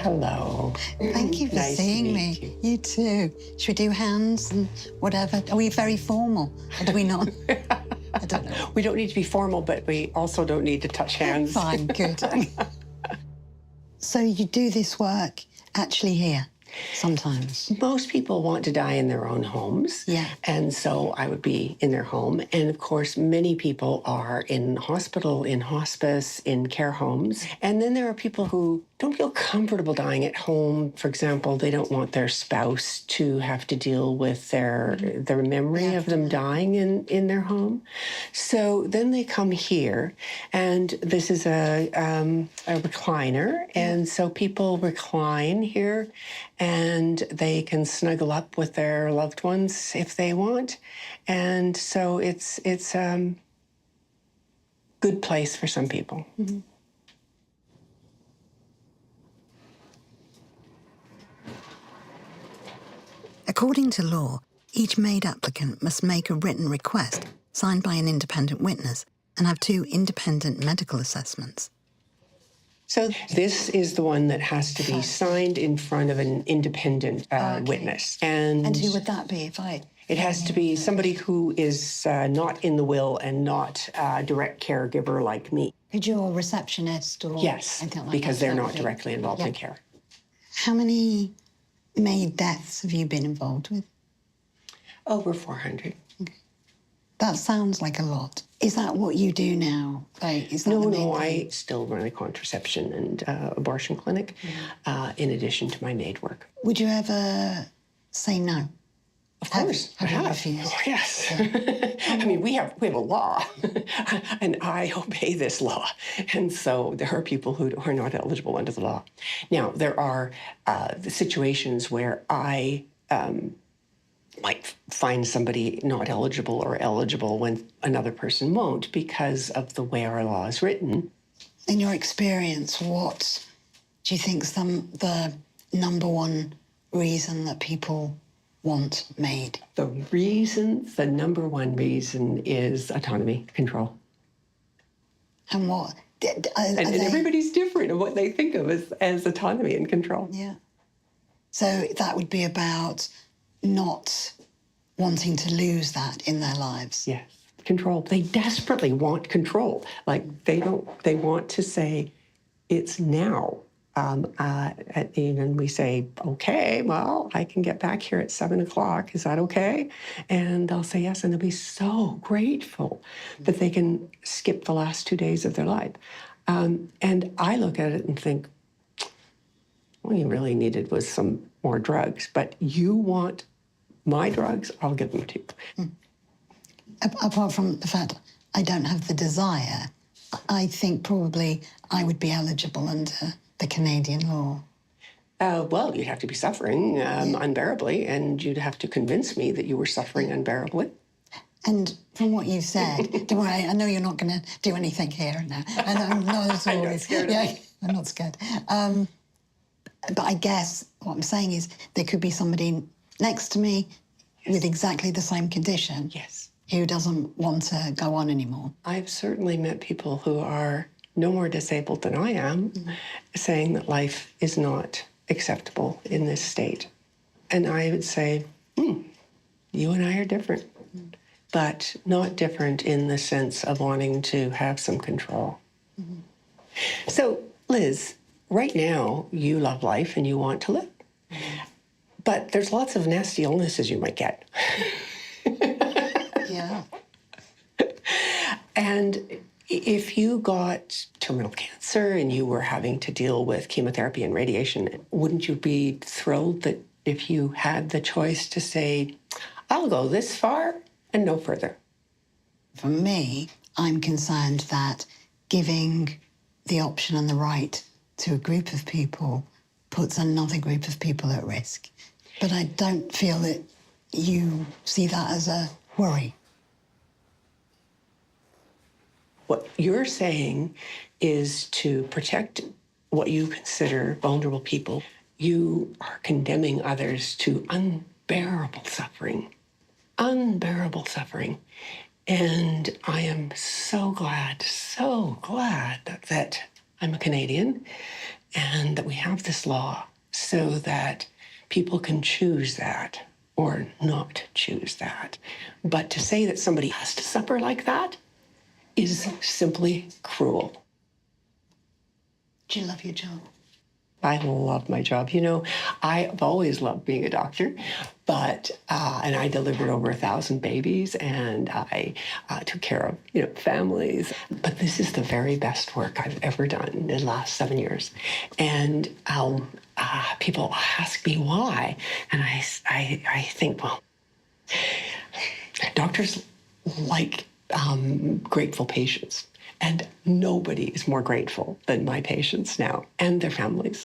Hello. Thank you for Nice to seeing meet me. you. You too. Should we do hands and whatever? Are we very formal? Or do we not? I don't know. We don't need to be formal, but we also don't need to touch hands. Fine, good. So you do this work actually here sometimes? Most people want to die in their own homes. Yeah. And so I would be in their home. And of course, many people are in hospital, in hospice, in care homes. And then there are people who don't feel comfortable dying at home. For example, they don't want their spouse to have to deal with their memory of them dying in their home. So then they come here, and this is a recliner. And so people recline here, and they can snuggle up with their loved ones if they want. And so it's good place for some people. Mm-hmm. According to law, each MAID applicant must make a written request signed by an independent witness and have 2 independent medical assessments. So this is the one that has to be signed in front of an independent witness. And who would that be if I... It has to be somebody who is not in the will and not a direct caregiver like me. Could you a receptionist or... Yes, because they're not directly involved in care. How many MAID deaths have you been involved with? Over 400. Okay. That sounds like a lot. Is that what you do now? Like, is that No, I still run a contraception and abortion clinic in addition to my MAID work. Would you ever say no? Of course, I have. Oh, yes. Yeah. I mean, we have a law, and I obey this law. And so there are people who are not eligible under the law. Now, there are the situations where I might find somebody not eligible or eligible when another person won't because of the way our law is written. In your experience, what do you think is the number one reason that people want MAID? The number one reason is autonomy, control. And what? And everybody's different in what they think of as autonomy and control. Yeah. So that would be about not wanting to lose that in their lives. Yes, control. They desperately want control. Like they want to say, it's now. And we say, okay, well, I can get back here at 7 o'clock. Is that okay? And they'll say yes, and they'll be so grateful that they can skip the last 2 days of their life. And I look at it and think, all you really needed was some more drugs, but you want my drugs, I'll give them to you. Apart from the fact I don't have the desire, I think probably I would be eligible under the Canadian law. Well, you'd have to be suffering unbearably, and you'd have to convince me that you were suffering unbearably. And from what you've said, don't worry, I know you're not going to do anything here now. And I'm not at all. I'm not scared. Yeah, I'm not scared. But I guess what I'm saying is there could be somebody next to me with exactly the same condition. Yes. Who doesn't want to go on anymore. I've certainly met people who are no more disabled than I am, saying that life is not acceptable in this state. And I would say, you and I are different, but not different in the sense of wanting to have some control. So, Liz, right now, you love life and you want to live. But there's lots of nasty illnesses you might get. Yeah. And if you got terminal cancer and you were having to deal with chemotherapy and radiation, wouldn't you be thrilled that if you had the choice to say, I'll go this far and no further? For me, I'm concerned that giving the option and the right to a group of people puts another group of people at risk. But I don't feel that you see that as a worry. What you're saying is to protect what you consider vulnerable people. You are condemning others to unbearable suffering. Unbearable suffering. And I am so glad that I'm a Canadian and that we have this law so that people can choose that or not choose that. But to say that somebody has to suffer like that is simply cruel. Do you love your job? I love my job. You know, I've always loved being a doctor, but, and I delivered over 1,000 babies and I took care of, families. But this is the very best work I've ever done in the last 7 years. And people ask me why. And I think, well, doctors like grateful patients. And nobody is more grateful than my patients now and their families.